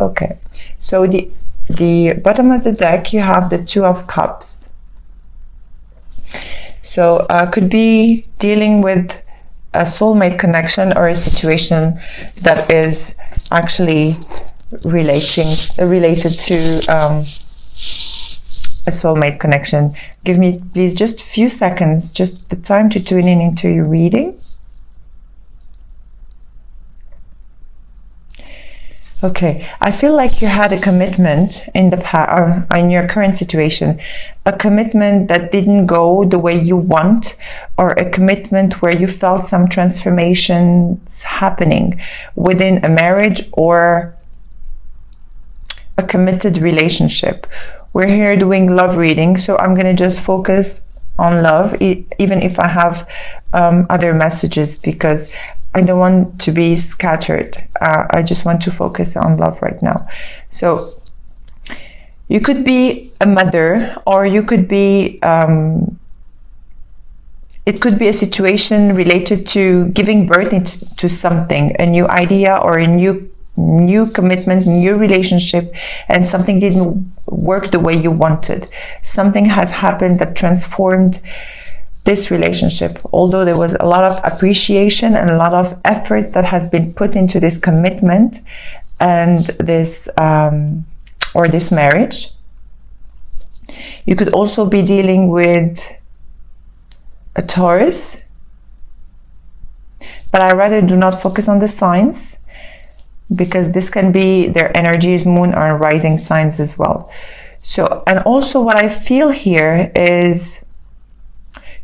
Okay, so the bottom of the deck, you have the Two of Cups. So could be dealing with a soulmate connection or a situation that is actually related to a soulmate connection. Give me please just a few seconds, just the time to tune in into your reading. Okay, I feel like you had a commitment in the past, in your current situation, a commitment that didn't go the way you want, or a commitment where you felt some transformations happening within a marriage or a committed relationship. We're here doing love reading, so I'm going to just focus on love, even if I have other messages, because I don't want to be scattered. I just want to focus on love right now. So you could be a mother, or you could be, it could be a situation related to giving birth to something, a new idea or a new commitment, new relationship, and something didn't work the way you wanted. Something has happened that transformed this relationship, although there was a lot of appreciation and a lot of effort that has been put into this commitment and this or this marriage. You could also be dealing with a Taurus, but I rather do not focus on the signs, because this can be their energies, moon or rising signs as well. So, and also what I feel here is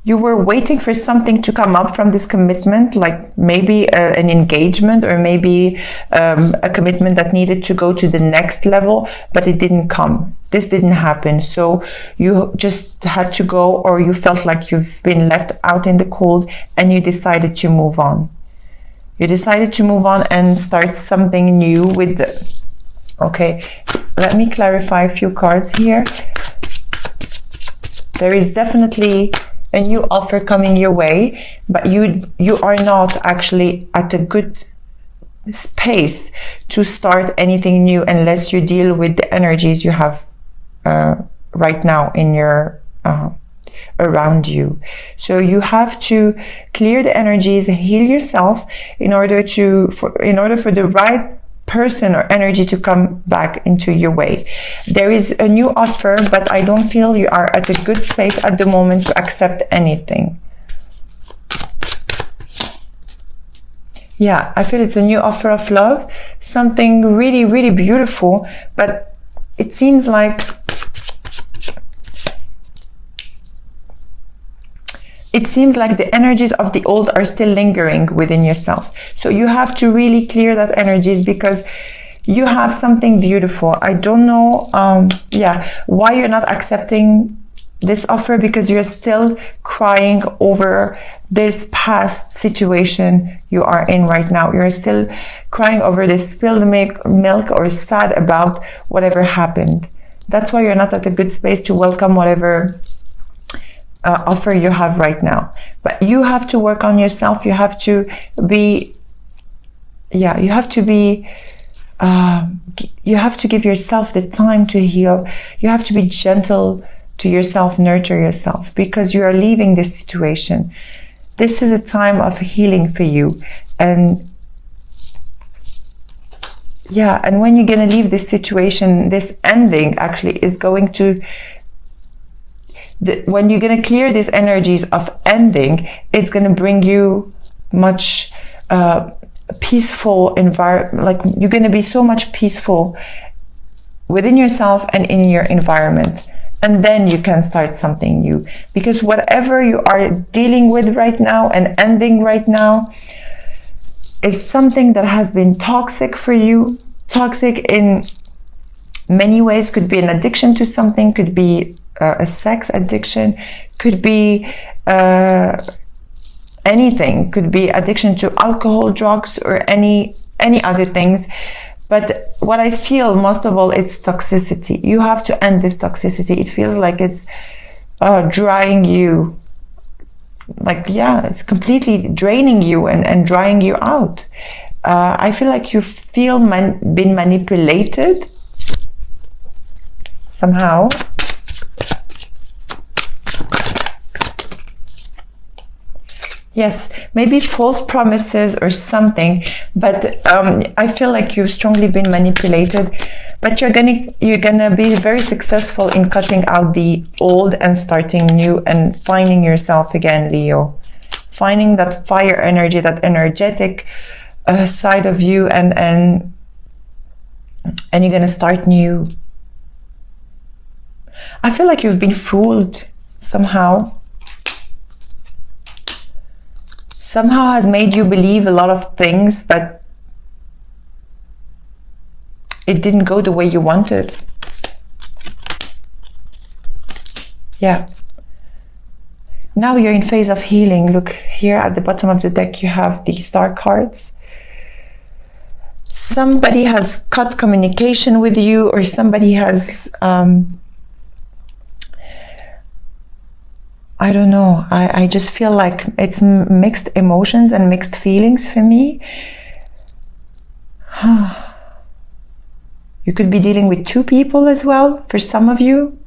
you were waiting for something to come up from this commitment, like maybe an engagement, or maybe a commitment that needed to go to the next level, but it didn't come. This didn't happen. So you just had to go, or you felt like you've been left out in the cold, and you decided to move on. You decided to move on and start something new with the... Okay, let me clarify a few cards here. There is definitely a new offer coming your way, but you are not actually at a good space to start anything new unless you deal with the energies you have right now in your around you. So you have to clear the energies, heal yourself in order for the right person or energy to come back into your way. There is a new offer, but I don't feel you are at a good space at the moment to accept anything. Yeah, I feel it's a new offer of love, something really, really beautiful, but it seems like the energies of the old are still lingering within yourself. So you have to really clear that energies, because you have something beautiful. I don't know why you're not accepting this offer, because you're still crying over this past situation you are in right now. You're still crying over this spilled milk, or sad about whatever happened. That's why you're not at a good space to welcome whatever offer you have right now. But you have to work on yourself. You have to be you have to give yourself the time to heal. You have to be gentle to yourself, nurture yourself, because you are leaving this situation. This is a time of healing for you, and when you're going to leave this situation, this ending actually is going to when you're going to clear these energies of ending, it's going to bring you much peaceful environment. Like, you're going to be so much peaceful within yourself and in your environment, and then you can start something new. Because whatever you are dealing with right now and ending right now is something that has been toxic for you. Toxic in many ways. Could be an addiction to something, could be a sex addiction, could be anything, could be addiction to alcohol, drugs, or any other things. But what I feel most of all is toxicity. You have to end this toxicity. It feels like it's drying you, like, it's completely draining you and drying you out. I feel like you feel been manipulated somehow. Yes, maybe false promises or something, but I feel like you've strongly been manipulated. But you're gonna be very successful in cutting out the old and starting new and finding yourself again, Leo. Finding that fire energy, that energetic side of you, and you're gonna start new. I feel like you've been fooled somehow. Somehow has made you believe a lot of things, but it didn't go the way you wanted. Yeah. Now you're in phase of healing. Look here at the bottom of the deck, you have the star cards. Somebody has cut communication with you, or somebody has I don't know. I just feel like it's mixed emotions and mixed feelings for me. You could be dealing with two people as well for some of you.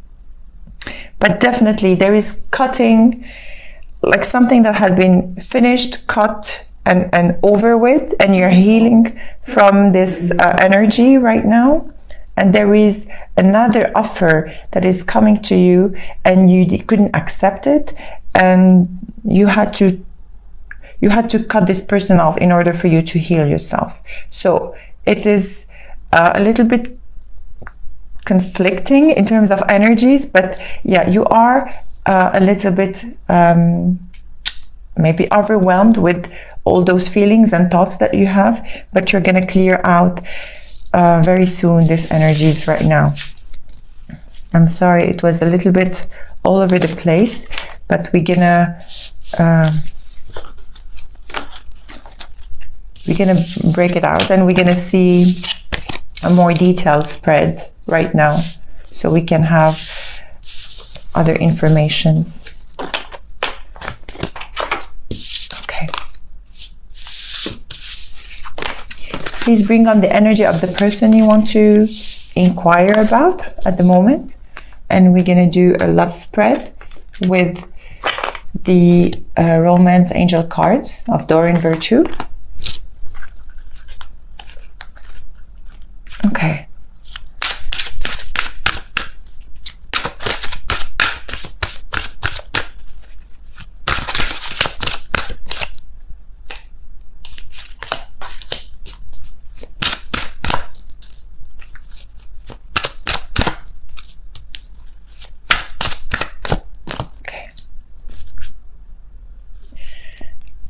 But definitely there is cutting, like something that has been finished, cut, and over with, and you're healing from this energy right now. And there is another offer that is coming to you, and you couldn't accept it, and you had to cut this person off in order for you to heal yourself. So it is a little bit conflicting in terms of energies, but yeah, you are a little bit maybe overwhelmed with all those feelings and thoughts that you have, but you're gonna clear out very soon this energies right now. I'm sorry, it was a little bit all over the place, but we're gonna break it out, and we're gonna see a more detailed spread right now, so we can have other informations. Okay. Please bring on the energy of the person you want to inquire about at the moment. And we're going to do a love spread with the Romance Angel cards of Doreen Virtue. Okay.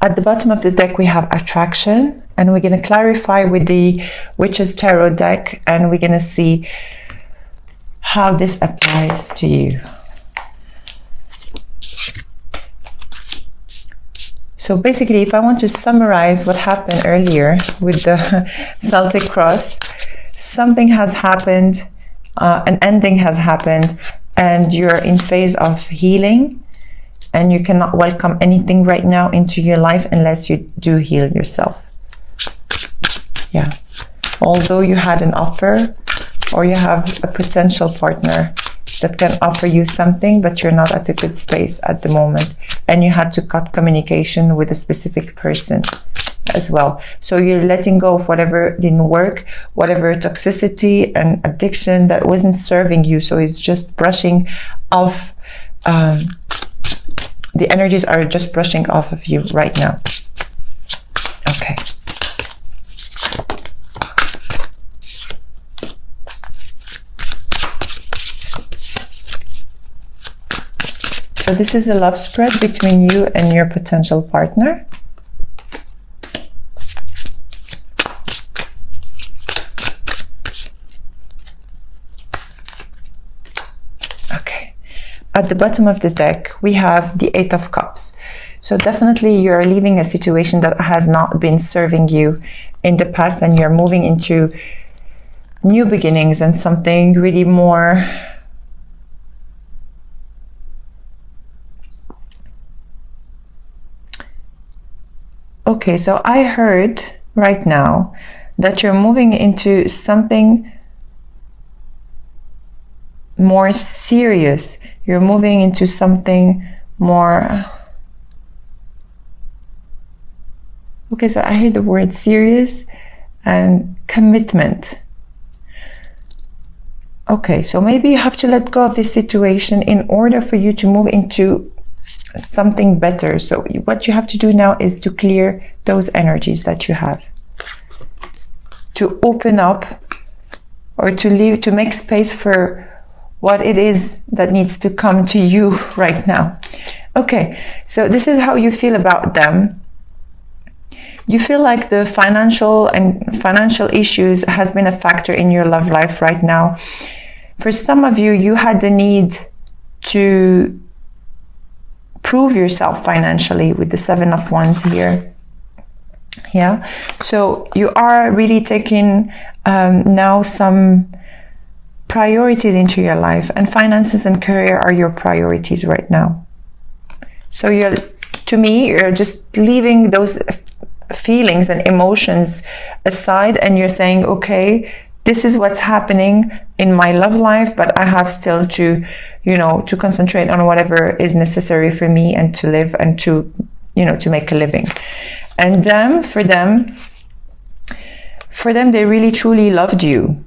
At the bottom of the deck, we have attraction, and we're going to clarify with the Witch's Tarot deck, and we're going to see how this applies to you. So basically, if I want to summarize what happened earlier with the Celtic cross, something has happened, an ending has happened, and you're in phase of healing. And you cannot welcome anything right now into your life unless you do heal yourself. Yeah. Although you had an offer, or you have a potential partner that can offer you something, but you're not at a good space at the moment. And you had to cut communication with a specific person as well. So you're letting go of whatever didn't work, whatever toxicity and addiction that wasn't serving you. So it's just brushing off. The energies are just brushing off of you right now. Okay. So this is a love spread between you and your potential partner. At the bottom of the deck, we have the Eight of Cups. So definitely you're leaving a situation that has not been serving you in the past, and you're moving into new beginnings and something really more okay. So I heard right now that you're moving into something more serious. You're moving into something more... Okay, so I hear the word serious and commitment. Okay, so maybe you have to let go of this situation in order for you to move into something better. So what you have to do now is to clear those energies that you have, to open up or to leave, to make space for what it is that needs to come to you right now. Okay, so this is how you feel about them. You feel like the financial issues has been a factor in your love life right now. For some of you, you had the need to prove yourself financially with the 7 of Wands here. Yeah, so you are really taking now some priorities into your life, and finances and career are your priorities right now. So to me, you're just leaving those feelings and emotions aside, and you're saying, okay, this is what's happening in my love life, but I have still to, to concentrate on whatever is necessary for me and to live and to, to make a living. And for them, they really truly loved you.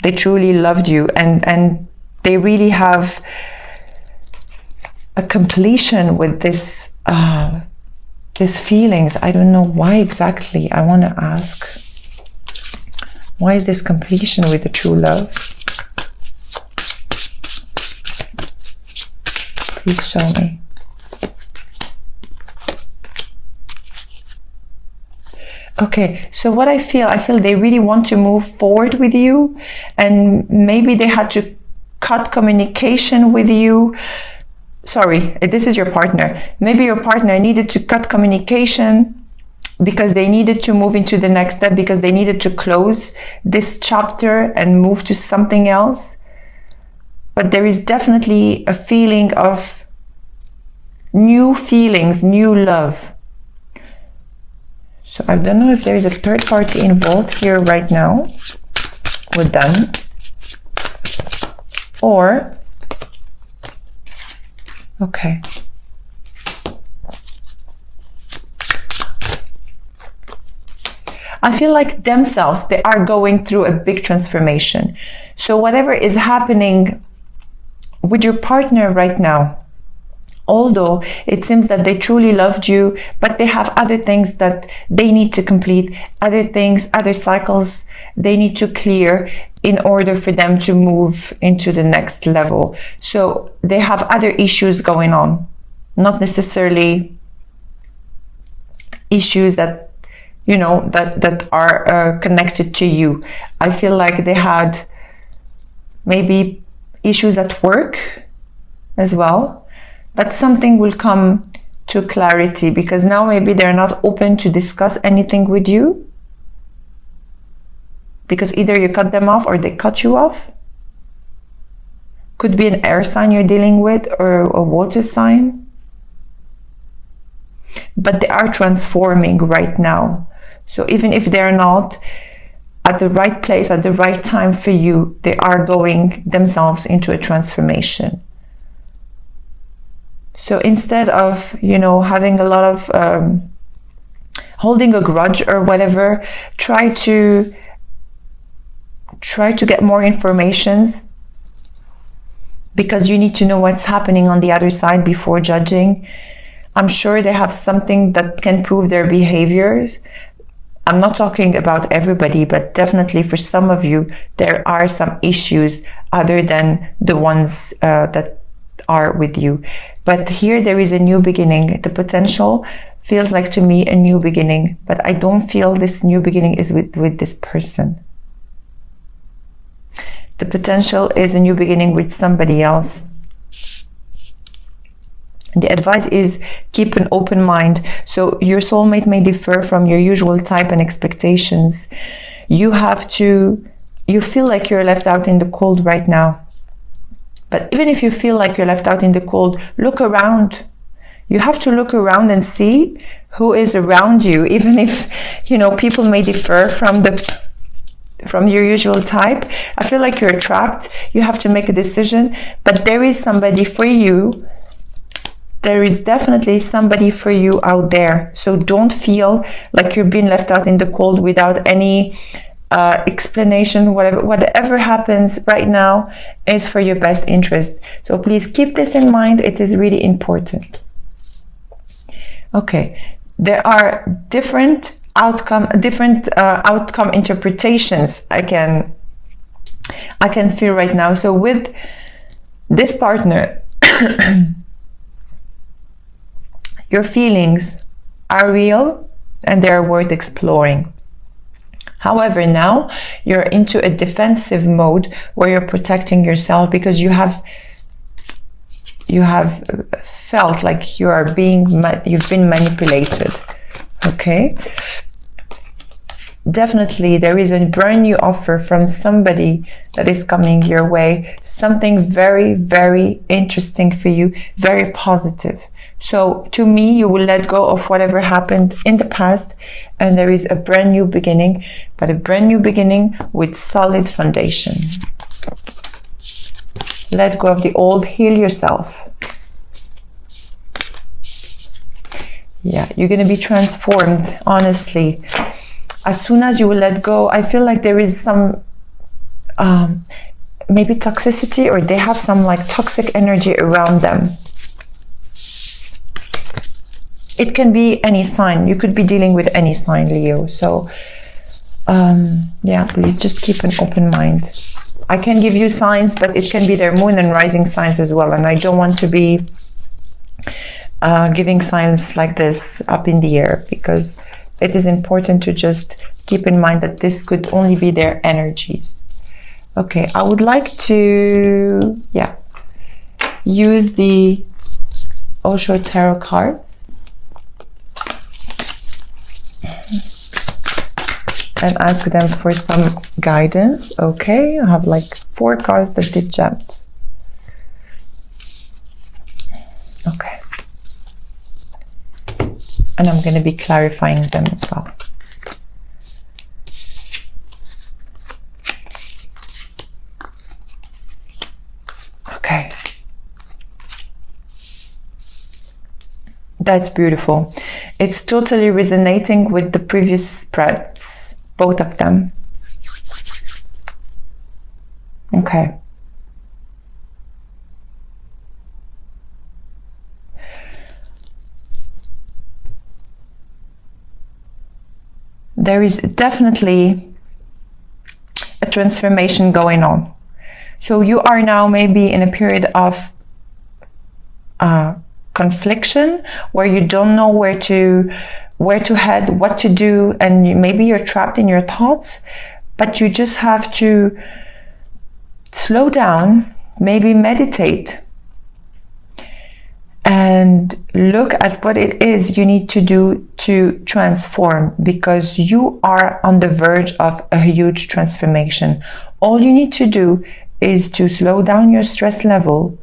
They truly loved you, and they really have a completion with this, these feelings. I don't know why exactly. I want to ask. Why is this completion with the true love? Please show me. Okay, so what I feel they really want to move forward with you, and maybe they had to cut communication with you. Sorry, this is your partner. Maybe your partner needed to cut communication because they needed to move into the next step, because they needed to close this chapter and move to something else. But there is definitely a feeling of new feelings, new love. So I don't know if there is a third party involved here right now with them, or okay. I feel like themselves, they are going through a big transformation. So whatever is happening with your partner right now, although it seems that they truly loved you, but they have other things that they need to complete, other things, other cycles they need to clear in order for them to move into the next level. So they have other issues going on, not necessarily issues that that are connected to you. I feel like they had maybe issues at work as well, but something will come to clarity, because now maybe they're not open to discuss anything with you, because either you cut them off or they cut you off. Could be an air sign you're dealing with, or a water sign, but they are transforming right now. So even if they're not at the right place at the right time for you, they are going themselves into a transformation. So instead of, having a lot of holding a grudge or whatever, try to get more information, because you need to know what's happening on the other side before judging. I'm sure they have something that can prove their behaviors. I'm not talking about everybody, but definitely for some of you, there are some issues other than the ones that are with you. But here there is a new beginning. The potential feels like to me a new beginning, but I don't feel this new beginning is with this person. The potential is a new beginning with somebody else. The advice is keep an open mind. So your soulmate may differ from your usual type and expectations. You feel like you're left out in the cold right now. But even if you feel like you're left out in the cold, look around. You have to look around and see who is around you, even if, you know, people may differ from your usual type. I feel like you're trapped. You have to make a decision, but there is somebody for you. There is definitely somebody for you out there. So don't feel like you're being left out in the cold without any explanation. Whatever happens right now is for your best interest. So please keep this in mind. It is really important. Okay, there are different outcome interpretations I can feel right now. So with this partner, your feelings are real and they're worth exploring. However, now you're into a defensive mode where you're protecting yourself because you have felt like you've been manipulated. Okay, definitely there is a brand new offer from somebody that is coming your way, something very, very interesting for you, very positive. So to me, you will let go of whatever happened in the past, and there is a brand new beginning, but a brand new beginning with solid foundation. Let go of the old, heal yourself. Yeah, you're going to be transformed, honestly. As soon as you will let go, I feel like there is some maybe toxicity, or they have some like toxic energy around them. It can be any sign. You could be dealing with any sign, Leo. So yeah, please just keep an open mind. I can give you signs, but it can be their moon and rising signs as well. And I don't want to be giving signs like this up in the air, because it is important to just keep in mind that this could only be their energies. Okay, I would like to, yeah, use the Osho Tarot cards and ask them for some guidance. Okay, I have like 4 cards that did jump. Okay. And I'm going to be clarifying them as well. Okay. That's beautiful. It's totally resonating with the previous spreads, both of them. Okay. There is definitely a transformation going on. So you are now maybe in a period of confliction where you don't know where to head, what to do, and maybe you're trapped in your thoughts, but you just have to slow down, maybe meditate, and look at what it is you need to do to transform, because you are on the verge of a huge transformation. All you need to do is to slow down your stress level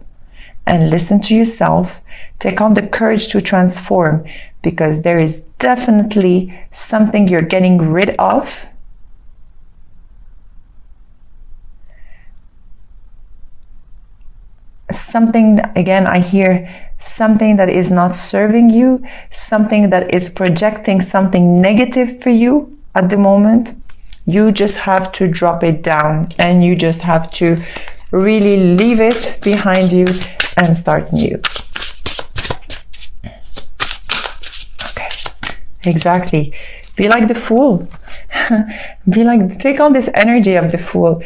and listen to yourself. Take on the courage to transform, because there is definitely something you're getting rid of. Something, again, I hear something that is not serving you, something that is projecting something negative for you at the moment. You just have to drop it down, and you just have to really leave it behind you and start new. Okay, exactly. Be like the Fool. Take on this energy of the Fool.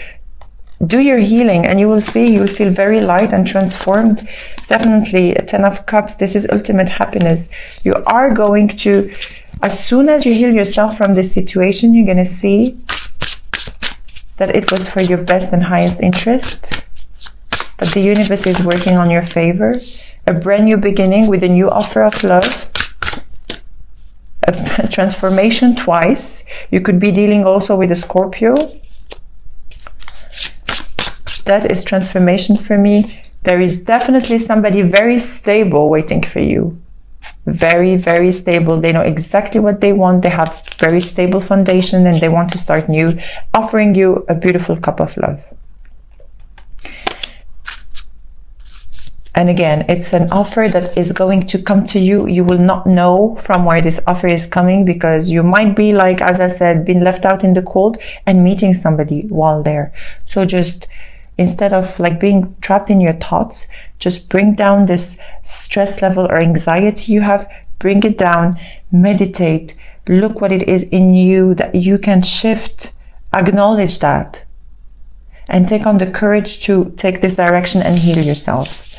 Do your healing, and you will see, you will feel very light and transformed. Definitely a 10 of Cups. This is ultimate happiness. You are going to, as soon as you heal yourself from this situation, you're going to see that it was for your best and highest interest, that the universe is working on your favor. A brand new beginning with a new offer of love. A transformation twice. You could be dealing also with a Scorpio. That is transformation for me. There is definitely somebody very stable waiting for you. very, very stable. They know exactly what they want. They have very stable foundation and they want to start new, offering you a beautiful cup of love. And again, it's an offer that is going to come to you. You will not know from where this offer is coming, because you might be, like, as I said, being left out in the cold and meeting somebody while there. So just, instead of like being trapped in your thoughts, just bring down this stress level or anxiety you have, bring it down, meditate, look what it is in you that you can shift, acknowledge that, and take on the courage to take this direction and heal yourself.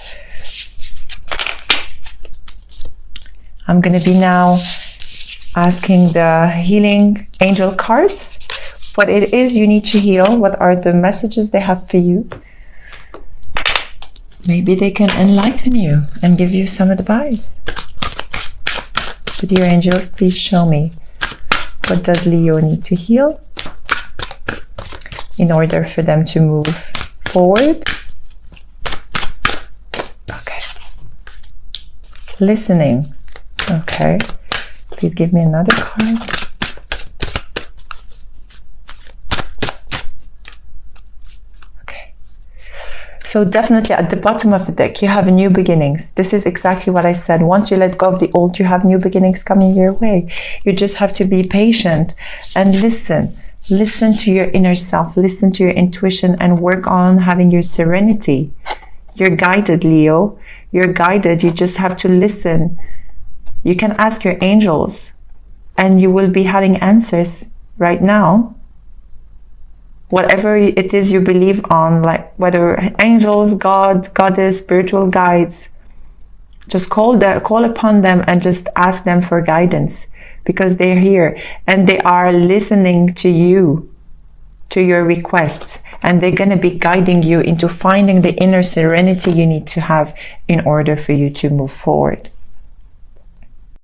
I'm going to be now asking the healing angel cards what it is you need to heal. What are the messages they have for you? Maybe they can enlighten you and give you some advice. So dear angels, please show me, what does Leo need to heal in order for them to move forward? Okay. Listening. Okay, please give me another card. Okay, so definitely at the bottom of the deck you have new beginnings. This is exactly what I said. Once you let go of the old, you have new beginnings coming your way. You just have to be patient and listen to your inner self, listen to your intuition, and work on having your serenity. You're guided, Leo. You're guided. You just have to listen. You can ask your angels and you will be having answers right now. Whatever it is you believe on, like whether angels, God, goddess, spiritual guides, just call upon them and just ask them for guidance, because they're here and they are listening to you, to your requests, and they're going to be guiding you into finding the inner serenity you need to have in order for you to move forward.